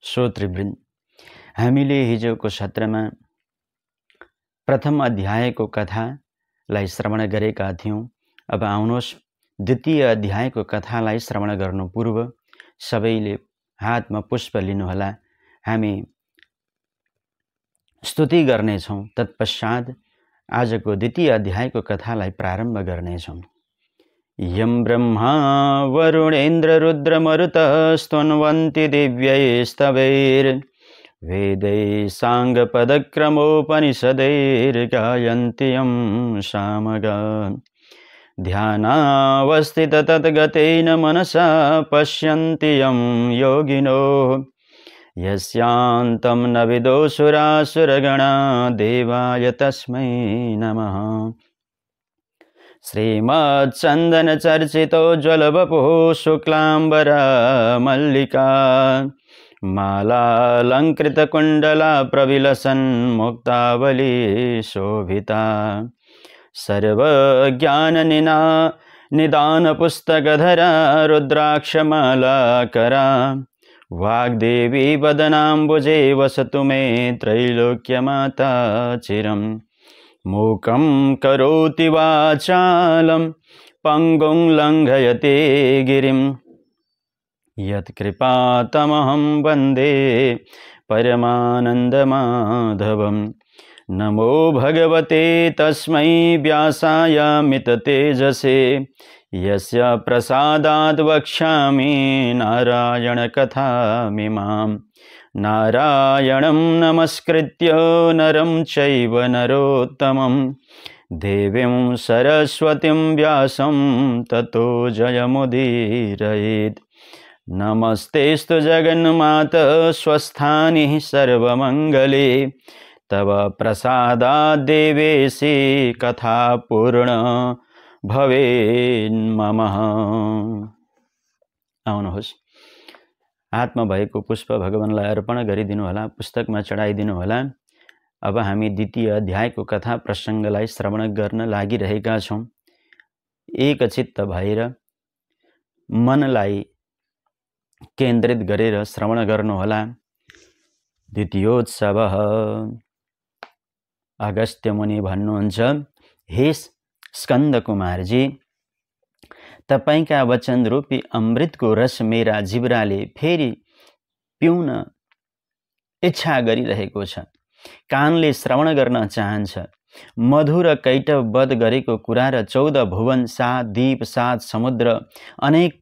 श्रोतृवृन्द, हामीले हिजोको सत्रमा प्रथम अध्यायको कथालाई श्रवण गरेका थियौं। अब आउनुहोस् द्वितीय अध्यायको कथालाई श्रवण गर्नु पूर्व सबैले हातमा पुष्प लिनुहोला। हामी स्तुति गर्नेछौँ। तत्पश्चात आजको द्वितीय अध्यायको कथालाई प्रारम्भ गर्नेछौँ। यं ब्रह्मा वरुणेन्द्र रुद्रमरुतः स्तुन्वन्ति दिव्यैस्तवैर्वेदैः साङ्गपदक्रमोपनिषदैर्गायन्ति यं सामगान्। ध्यानावस्थित तद्गतेन मनसा पश्यन्ति यं योगिनो यस्यान्तं न विदुषुरासुरगणा देवाय तस्मै नमः। श्रीमच्चन्दनचर्चितोज्ज्वलवपुः शुक्लाम्बरा मल्लिका मालालङ्कृतकुण्डला प्रविलसन्मुक्तावली शोभिता सर्वज्ञाननिदानपुस्तकधरा रुद्राक्षमालाकरा वाग्देवी वदनाम्बुजे वसतु मे त्रैलोक्यमाता चिरम्। मूकं करोति वाचालं पङ्गुं लङ्घयते गिरिं यत्कृपातमहं वन्दे परमानन्दमाधवम्। नमो भगवते तस्मै व्यासाय मिततेजसे यस्य प्रसादाद् वक्ष्यामि नारायणकथामिमाम्। नारायणं नमस्कृत्य नरं चैव नरोत्तमं देवीं सरस्वतीं व्यासं ततो जयमुदीरयेत्। नमस्तेस्तु जगन्मातः स्वस्थानि सर्वमङ्गले तव प्रसादात् देवेशि कथा पूर्ण भवेन्मम। आउनुहोस् हातमा भएको पुष्प भगवानलाई अर्पण गरिदिनु होला, पुस्तकमा चढाइदिनु होला। अब हामी द्वितीय अध्यायको कथा प्रसङ्गलाई श्रवण गर्न लागिरहेका छौँ। एकचित्त भएर मनलाई केन्द्रित गरेर श्रवण गर्नुहोला। द्वितीयोत्सवः। अगस्त्य मुनि भन्नुहुन्छ, हे स्कन्द कुमारजी, तपाईका वचन रूपी अमृतको रस मेरा जिब्राले फेरि पिउन इच्छा गरिरहेको छ। कानले श्रवण गर्न चाहन्छ। मधुर कैटव वध गरेको कुरा र 14 भुवन 7 द्वीप 7 समुद्र अनेक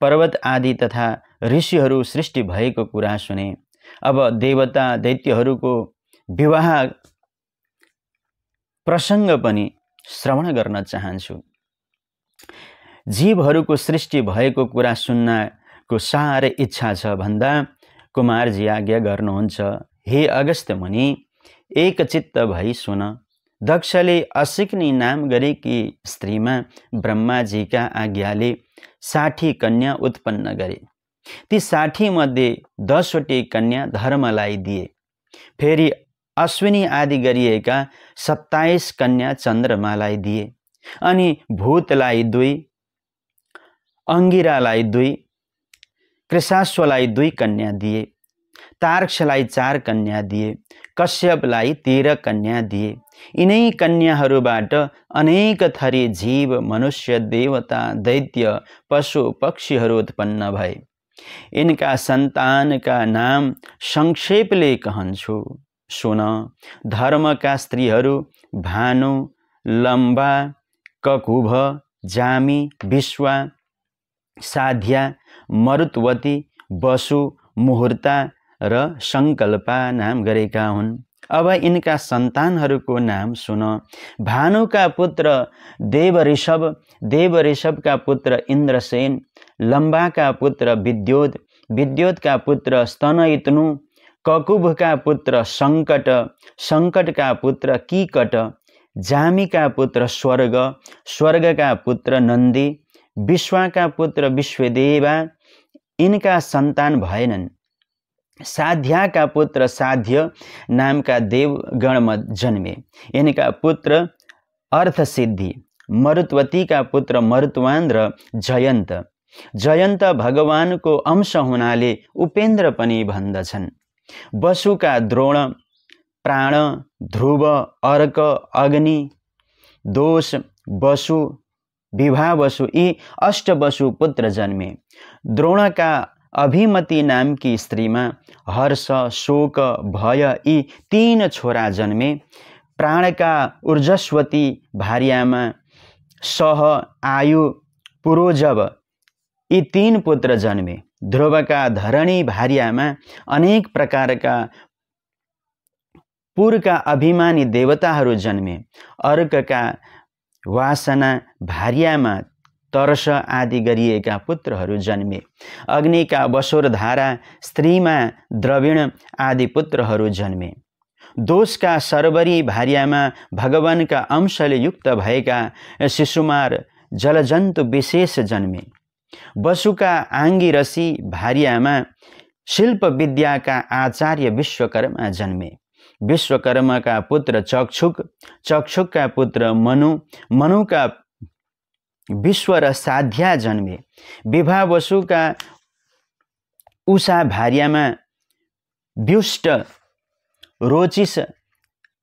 पर्वत आदि तथा ऋषिहरू सृष्टि भएको कुरा सुने। अब देवता दैत्यहरूको विवाह प्रसङ्ग पनि श्रवण गर्न चाहन्छु। जीवहरूको सृष्टि भएको कुरा सुन्नको साह्रै इच्छा छ भन्दा कुमारजी आज्ञा गर्नुहुन्छ। हे अगस्त्य मुनि, एकचित्त भई सुन। दक्षले असिक्नी नाम गरेकी स्त्रीमा ब्रह्माजीका आज्ञाले 60 कन्या उत्पन्न गरे। ती 60 मध्ये 10 वटी कन्या धर्मलाई दिए। फेरि अश्विनी आदि गरिएका 27 कन्या चन्द्रमालाई दिए। अनि भूतलाई 2, अंगिरालाई 2, कृशाश्वलाई 2 कन्या दिए। तार्क्षलाई 4 कन्या दिए। कश्यपलाई 13 कन्या दिए। यिनै कन्याहरूबाट अनेक थरी जीव, मनुष्य, देवता, दैत्य, पशु, पक्षीहरू उत्पन्न भए। इनका सन्तानका नाम संक्षेपले कहन्छु, सुन। धर्मका स्त्रीहरू भानु, लम्बा, ककुभ, जामी, विश्वा, साध्या, मरुत्वती, वसु, मुहूर्ता र संकल्पा नाम गरेका हुन्। अब इनका सन्तानहरूको नाम सुन। भानुका पुत्र देवऋषभ, देवऋषभका पुत्र इन्द्रसेन, लम्बाका पुत्र विद्योत, विद्योतका पुत्र स्तनयितनु, ककुभका पुत्र संकट, संकटका पुत्र कीकट, जामीका पुत्र स्वर्ग, स्वर्गका पुत्र नन्दी, विश्वाका पुत्र विश्वदेवा। इनका सन्तान भएनन्। साध्याका पुत्र साध्य नामका देवगण जन्मे। इनका पुत्र अर्थसिद्धि, मरुत्वतीका पुत्र मरुत्वान र जयन्त, जयन्त भगवानको अंश हुनाले उपेन्द्र पनि भन्दछन्। वसुका द्रोण, प्राण, ध्रुव, अर्क, अग्नि, दोष, वसु, विभावसु यी अष्टवसु पुत्र जन्मे। द्रोणका अभिमति नामकी स्त्रीमा हर्ष, शोक, भय यी 3 छोरा जन्मे। प्राणका ऊर्जस्वती भार्यामा सह, आयु, पुरोजव यी 3 पुत्र जन्मे। ध्रुवका धरणी भार्यामा अनेक प्रकारका पुरका अभिमानी देवताहरू जन्मे। अर्कका वासना भार्यामा तरस आदि गरिएका पुत्रहरू जन्मे। अग्निका वसुरधारा स्त्रीमा द्रविण आदि पुत्रहरू जन्मे। दोषका सर्वरी भार्यामा भगवानका अंशले युक्त भएका शिशुमार जलजन्तु विशेष जन्मे। वसुका आङ्गिरसी भार्यामा शिल्प विद्याका आचार्य विश्वकर्मा जन्मे। विश्वकर्माका पुत्र चक्षुक, चक्षुकका पुत्र मनु, मनुका विश्व र साध्या जन्मे। विभावसुका उषा भार्यामा व्युष्ट, रोचिस,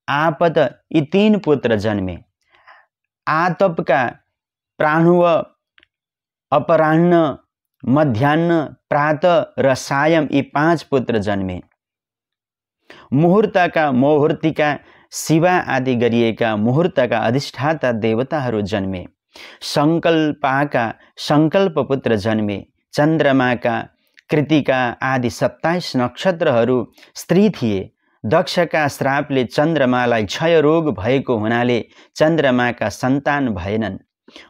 आपत यी 3 पुत्र जन्मे। आतपका प्राणुव, अपराह्न, मध्याह्न, प्रातः र सायं यी 5 पुत्र जन्मे। मुहूर्तका मुहूर्तिका शिवा आदि गरिएका मुहूर्तका अधिष्ठाता देवताहरू जन्मे। संकल्पाका संकल्प पुत्र जन्मे। चन्द्रमाका कृतिका आदि 27 नक्षत्रहरू स्त्री थिए। दक्षका श्रापले चन्द्रमालाई क्षय रोग भएको हुनाले चन्द्रमाका सन्तान भएनन्।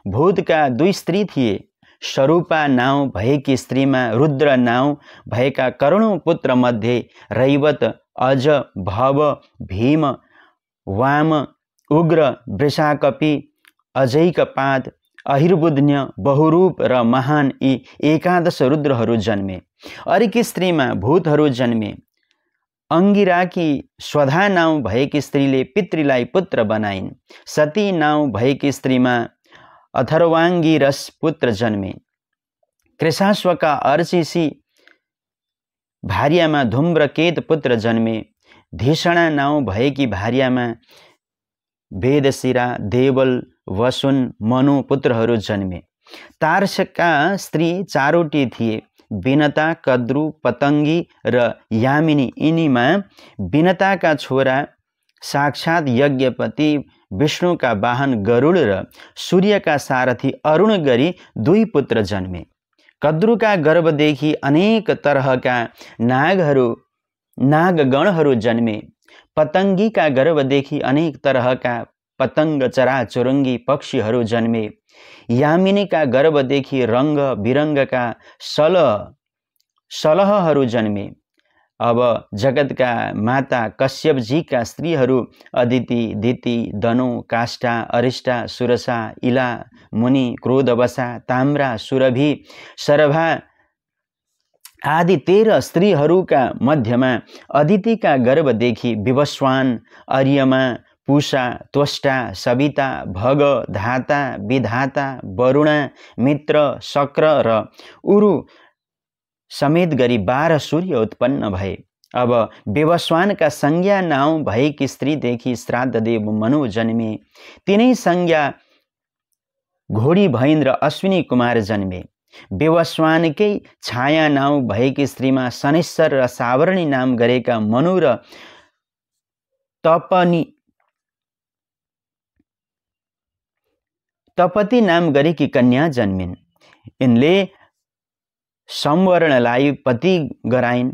भूतका 2 स्त्री थिए। स्वरूपा नाउँ भएकी स्त्रीमा रुद्र नाउँ भएका करोडौं पुत्र मध्ये रैवत, अज, भव, भीम, वाम, उग्र, वृषाकपि, अजैकपात, अहिर्बुध्य, बहुरूप र महान यी 11 रुद्रहरू जन्मे। अर्की स्त्रीमा भूतहरू जन्मे। अंगिराकी स्वधा नाउँ भएकी स्त्रीले पितृलाई पुत्र बनाइन्। सती नाउँ भएकी स्त्रीमा अथर्वाङ्गिरस पुत्र जन्मे। कृशाश्वका अर्चिसी भार्यामा धूम्रकेत पुत्र जन्मे। धीषणा नाउँ भएकी भार्यामा वेदशिरा, देवल, वसुन, मनु पुत्रहरू जन्मे। तार्षका स्त्री 4वटी थिए। विनता, कद्रु, पतङ्गी र यामिनी। यिनीमा विनताका छोरा साक्षात यज्ञपति विष्णुका वाहन गरुड र सूर्यका सारथी अरुण गरी 2 पुत्र जन्मे। कद्रुका गर्भदेखि अनेक तरहका नागगणहरू जन्मे। पतङ्गीका गर्भदेखि अनेक तरहका पतङ्ग, चराचुरुङ्गी पक्षीहरू जन्मे। यामिनीका गर्भदेखि रङ्ग बिरङ्गका सलहहरू जन्मे। अब जगतका माता कश्यपजीका स्त्रीहरू अदिति, दिति, दनु, काष्ठा, अरिष्टा, सुरसा, इला, मुनि, क्रोधवसा, ताम्रा, सुरभि, सरभा आदि 13 स्त्रीहरूका मध्यमा अदितिका गर्भदेखि विवस्वान, अर्यमा, पूषा, त्वष्टा, सविता, भग, धाता, विधाता, वरुणा, मित्र, शक्र र उरु समेत गरी 12 सूर्य उत्पन्न भए। अब विवस्वानका संज्ञा नाउँ भएकी स्त्रीदेखि श्राद्धदेव मनु जन्मे। तिनै संज्ञा घोडी भैन र अश्विनी कुमार जन्मे। विवस्वानकै छाया नाउँ भएकी स्त्रीमा शनेश्वर र सावर्णी नाम गरेका मनु र तपती नाम गरेकी कन्या जन्मिन्। यिनले संवरणलाई पति गराइन्।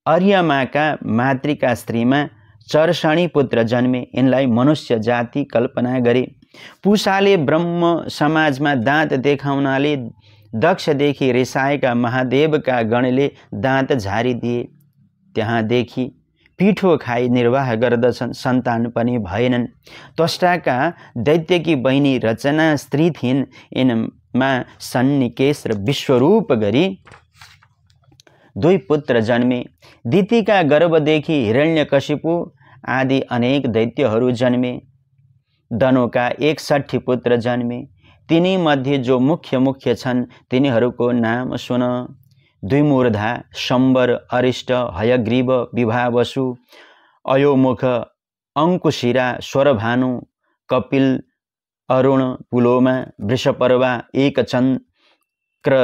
अर्यमाका मातृका स्त्रीमा चर्षणी पुत्र जन्मे। यिनलाई मनुष्य जाति कल्पना गरे। पूषाले ब्रह्म समाजमा दाँत देखाउनाले दक्षदेखि रिसाएका महादेवका गणले दाँत झारिदिए। त्यहाँदेखि पिठो खाई निर्वाह गर्दछन्, सन्तान पनि भएनन्। त्वष्टाका दैत्यकी बहिनी रचना स्त्री थिइन्। यिनमा सन्निकेश र विश्वरूप गरी 2 पुत्र जन्मे। दितिका गर्भदेखि हिरण्यकशिपु आदि अनेक दैत्यहरू जन्मे। दनुका 61 पुत्र जन्मे। तिनी मध्ये जो मुख्य मुख्य छन् तिनीहरूको नाम सुन। द्विमूर्धा, शम्बर, अरिष्ट, हयग्रीव, विभावसु, अयोमुख, अंकुशिरा, स्वरभानु, कपिल, अरुण, पुलोमा, वृषपर्वा, एकचक्र,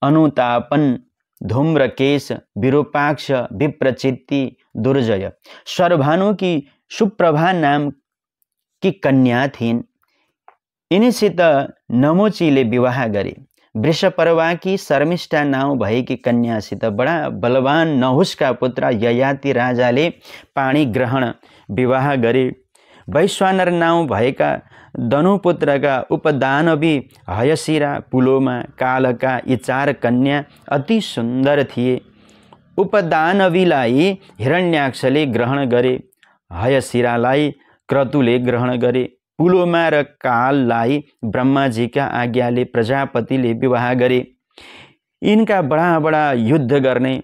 अनुतापन, धूम्रकेश, विरूपाक्ष, विप्रचित्ति, दुर्जय। स्वरभानु की सुप्रभा नाम की कन्या थिइन्। यिनीसित नमोचीले विवाह गरे। वृषपर्वा की शर्मिष्ठा नाउँ भएकी कन्यासित बडा बलवान नहुसका पुत्र ययाति राजाले पाणी ग्रहण विवाह गरे। वैश्वानर नाउँ भएका दनुपुत्रका उपदानवी हयशिरा, पुलोमा, कालका यी 4 कन्या अति सुन्दर थिए। उपदानवीलाई हिरण्याक्षले ग्रहण गरे, हयशिरालाई क्रतुले ग्रहण गरे, पुलोमा र काललाई ब्रह्माजीका आज्ञाले प्रजापतिले विवाह गरे। यिनका बडा बडा युद्ध गर्ने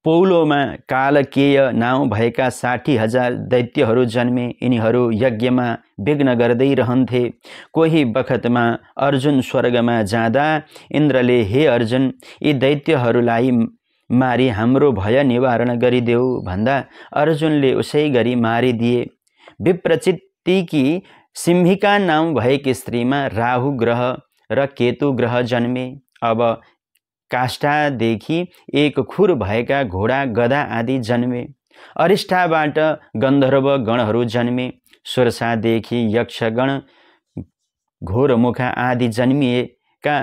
पौलोमा कालकेय नाउँ भएका 60,000 दैत्यहरू जन्मे। यिनीहरू यज्ञमा विघ्न गर्दै रहन्थे। कोही बखतमा अर्जुन स्वर्गमा जाँदा इन्द्रले हे अर्जुन, यी दैत्यहरूलाई मारी हाम्रो भय निवारण गरिदेऊ भन्दा अर्जुनले उसै गरी मारिदिए। विप्रचित्तिकी सिंहिका नाउँ भएकी स्त्रीमा राहु ग्रह र केतु ग्रह जन्मे। अब काष्ठादेखि एक खुर भएका घोडा, गधा आदि जन्मे। अरिष्ठाबाट गन्धर्व गणहरू जन्मे। सुरसादेखि यक्षगण, घोरमुखा आदि जन्मिएका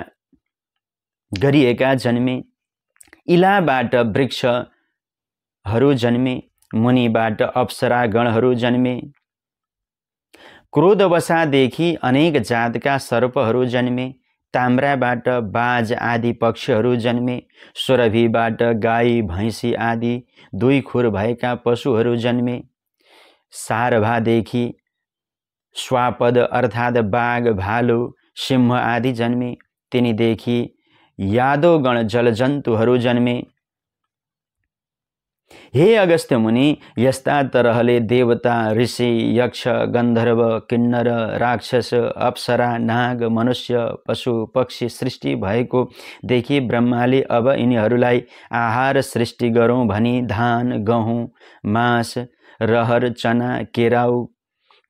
गरिएका जन्मे। इलाबाट वृक्षहरू जन्मे। मुनिबाट अप्सरा गणहरू जन्मे। क्रोधवशादेखि अनेक जातका सर्पहरू जन्मे। ताम्राबाट बाज आदि पक्षीहरू जन्मे। सुरभिबाट गाई, भैँसी आदि 2 खुर भएका पशुहरू जन्मे। सारभादेखि स्वापद अर्थात् बाघ, भालु, सिंह आदि जन्मे। तिनीदेखि यादवगण जलजन्तुहरू जन्मे। हे अगस्त्य मुनि, यस्ता तरहले देवता, ऋषि, यक्ष, गन्धर्व, किन्नर, राक्षस, अप्सरा, नाग, मनुष्य, पशु, पक्षी सृष्टि भएको देखि ब्रह्माले अब यिनीहरूलाई आहार सृष्टि गरौँ भनी धान, गहुँ, मास, रहर, चना, केराउ,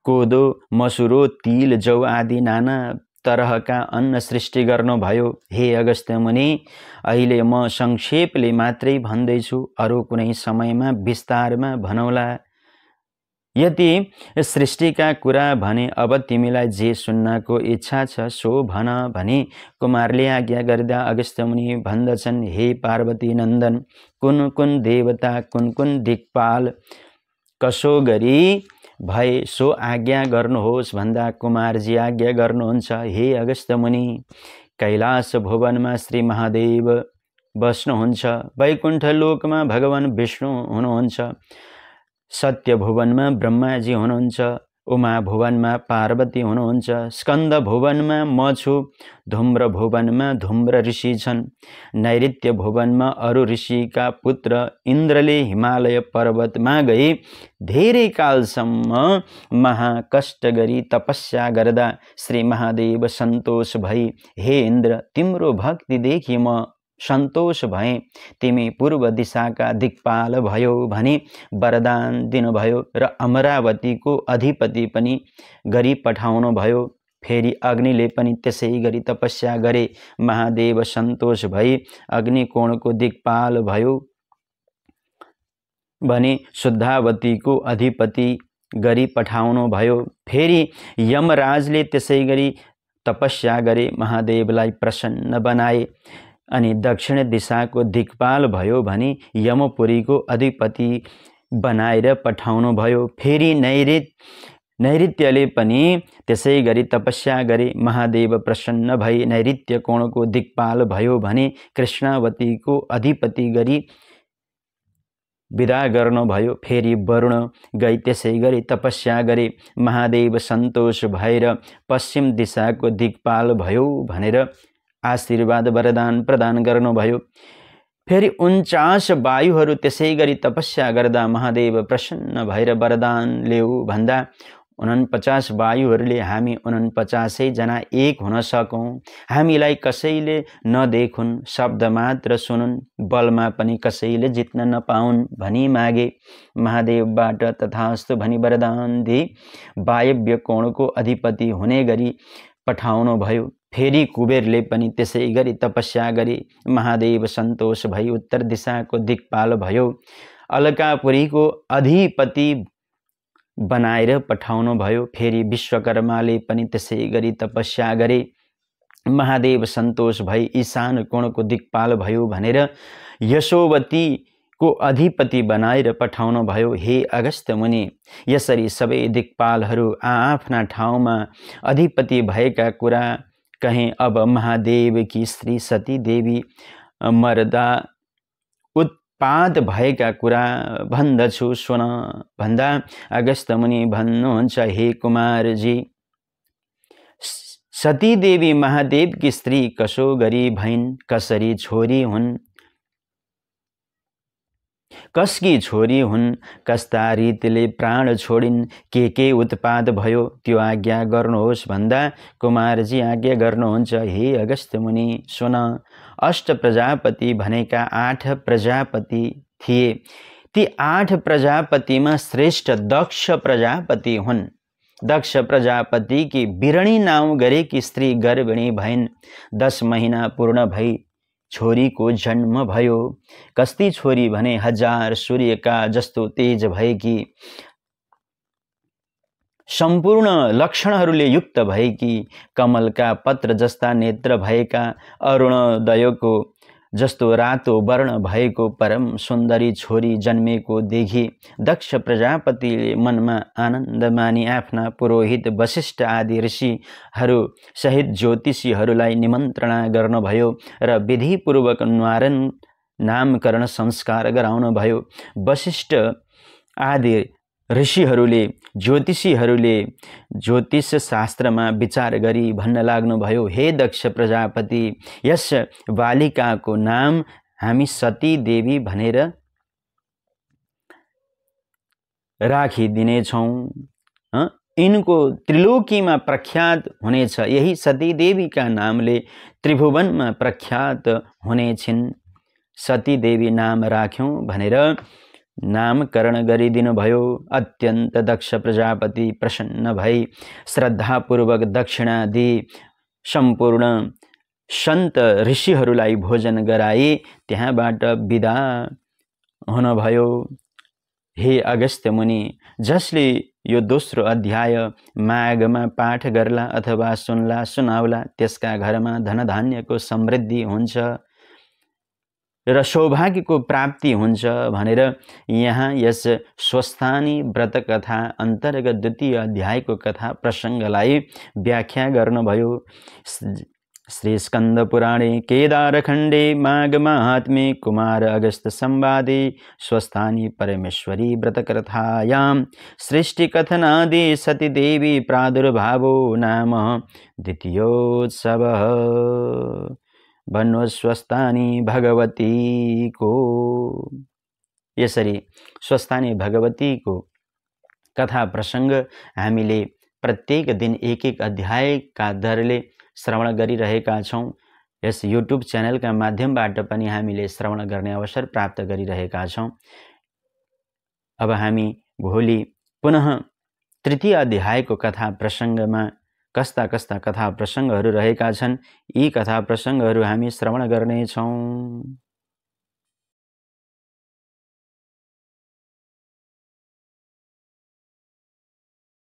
कोदो, मसुरो, तिल, जौ आदि नाना तरहका अन्न सृष्टि गर्नुभयो। हे अगस्त्य मुनि, अहिले म संक्षेपले मात्रै भन्दैछु, अरू कुनै समयमा विस्तारमा भनौला। यति सृष्टिका कुरा भने अब तिमीलाई जे सुन्नको इच्छा छ सो भन भनी कुमारले आज्ञा गर्दा अगस्त्य मुनि भन्दछन्, हे पार्वती नन्दन, कुन कुन देवता, कुन कुन दिक्पाल कसो गरी भए सो आज्ञा गर्नुहोस् भन्दा कुमारजी आज्ञा गर्नुहुन्छ। हे अगस्त्य मुनि, कैलाश भुवनमा श्री महादेव बस्नुहुन्छ। वैकुण्ठ लोकमा भगवान विष्णु हुनुहुन्छ। सत्य भुवनमा ब्रह्माजी हुनुहुन्छ। उमा भुवनमा पार्वती हुनुहुन्छ। स्कन्द भुवनमा म छु। धूम्र भुवनमा धूम्र ऋषि छन्। नैऋत्य भुवनमा अरु ऋषिका पुत्र इन्द्रले हिमालय पर्वतमा गई धेरै कालसम्म महाकष्ट गरी तपस्या गर्दा श्री महादेव सन्तोष भई, हे इन्द्र, तिम्रो भक्ति देखि म सन्तोष भए, तिमी पूर्व दिशाका दिक्पाल भयो भनी वरदान दिनुभयो र अमरावतीको अधिपति पनि गरी पठाउनु भयो। फेरि अग्निले पनि त्यसै गरी तपस्या गरे। महादेव सन्तोष भई अग्निकोणको दिक्पाल भयो भने शुद्धावतीको अधिपति गरी पठाउनु भयो। फेरि यमराजले त्यसै गरी तपस्या गरे, महादेवलाई प्रसन्न बनाए अनि दक्षिण दिशाको दिक्पाल भयो भने यमपुरीको अधिपति बनाएर पठाउनु भयो। फेरि नैऋत्यले पनि त्यसै गरी तपस्या गरे, महादेव प्रसन्न भई नैऋत्य कोणको दिक्पाल भयो भने कृष्णावतीको अधिपति गरी विदा गर्नुभयो। फेरि वरुण गई त्यसै गरी तपस्या गरे, महादेव सन्तोष भएर पश्चिम दिशाको दिक्पाल भयो भनेर आशीर्वाद वरदान प्रदान गर्नुभयो। फेरि 49 वायुहरू त्यसै गरी तपस्या गर्दा महादेव प्रसन्न भएर वरदान ल्याऊ भन्दा 49 वायुहरूले हामी 49 जना एक हुन सकौँ, हामीलाई कसैले नदेखुन्, शब्द मात्र सुनुन्, बलमा पनि कसैले जित्न नपाउन् भनी मागे। महादेवबाट तथास्तु भनी वरदान दिए। वायव्य कोणको अधिपति हुने गरी पठाउनु भयो। फेरि कुबेरले पनि त्यसै गरी तपस्या गरे। महादेव सन्तोष भई उत्तर दिशाको दिक्पाल भयो। अलकापुरीको अधिपति बनाएर पठाउनु भयो। फेरि विश्वकर्माले पनि त्यसै गरी तपस्या गरे। महादेव सन्तोष भई ईशान कोणको दिक्पाल भयो भनेर यशोवतीको अधिपति बनाएर पठाउनु भयो। हे अगस्त्य मुनि, यसरी सबै दिक्पालहरू आफ्ना ठाउँमा अधिपति भएका कुरा कहें। अब महादेव की स्त्री सती देवी मर्दा उत्पात भएका कुरा भन्दछु सुन भन्दा अगस्त्य मुनि भन्नुहुन्छ, हे कुमारजी, सती देवी महादेव की स्त्री कसो गरी भइन्, कसरी छोरी हुन्, कसकी छोरी हुन्, कस्ता रीतिले प्राण छोडिन्, के उत्पाद भयो, त्यो आज्ञा गर्नुहोस् भन्दा कुमारजी आज्ञा गर्नुहुन्छ। हे अगस्त्य मुनि सुन, अष्ट प्रजापति भनेका 8 प्रजापति थिए। ती 8 प्रजापतिमा श्रेष्ठ दक्ष प्रजापति हुन्। दक्ष प्रजापति की बिरणी नाउँ गरेकी स्त्री गर्भिणी भइन्। 10 महिना पूर्ण भई छोरीको जन्म भयो। कस्ती छोरी भने 1000 सूर्यका जस्तो तेज भएकी, सम्पूर्ण लक्षणहरूले युक्त भएकी, कमलका पत्र जस्ता नेत्र भएका, अरुणोदयको जस्तो रातो वर्ण भएको परम सुन्दरी छोरी जन्मेको देखि दक्ष प्रजापतिले मनमा आनन्द मानी आफ्ना पुरोहित वशिष्ठ आदि ऋषिहरू सहित ज्योतिषीहरूलाई निमन्त्रणा गर्नुभयो र विधिपूर्वक नामकरण संस्कार गराउनुभयो। वशिष्ठ आदि ऋषिहरूले ज्योतिषीहरूले ज्योतिष शास्त्रमा विचार गरी भन्न लाग्नुभयो, हे दक्ष प्रजापति, यस बालिकाको नाम हामी सती देवी भनेर राखिदिनेछौँ। इनको त्रिलोकीमा प्रख्यात हुनेछ। यही सती देवीका नामले त्रिभुवनमा प्रख्यात हुनेछिन्। सती देवी नाम राख्यौँ भनेर नामकरण गरिदिनु भयो। अत्यन्त दक्ष प्रजापति प्रसन्न भई श्रद्धापूर्वक दक्षिणा दिई सम्पूर्ण सन्त ऋषिहरूलाई भोजन गराए त्यहाँबाट बिदा हुनुभयो। हे अगस्त्य मुनि, जसले यो दोस्रो अध्याय माघमा पाठ गर्ला अथवा सुनाउला त्यसका घरमा धनधान्यको समृद्धि हुन्छ र सौभाग्यको प्राप्ति हुन्छ भनेर यहाँ यस स्वस्थानी व्रत कथा अन्तर्गत द्वितीय अध्यायको कथा प्रसङ्गलाई व्याख्या गर्नुभयो। श्री स्कंद पुराणे केदारखण्डे माघ माहात्म्ये कुमार अगस्त संवादे स्वस्थानी परमेश्वरी व्रतकथायां सृष्टिकथनादि सती देवी प्रादुर्भावो नाम द्वितीयोत्सवः। भन्नु स्वस्थानी भगवती को। यसरी स्वस्थानी भगवती को कथा प्रसंग हामीले प्रत्येक दिन एक एक अध्यायका दरले श्रवण गरिरहेका छौं। यस युट्युब च्यानलका माध्यमबाट पनि हामीले श्रवण गर्ने अवसर प्राप्त गरिरहेका छौं। अब हामी भोलि पुनः तृतीय अध्यायको कथा प्रसंगमा कस्ता कस्ता कथा प्रसंगहरू रहेका छन्, यी कथा प्रसंगहरू हामी श्रवण गर्नेछौं।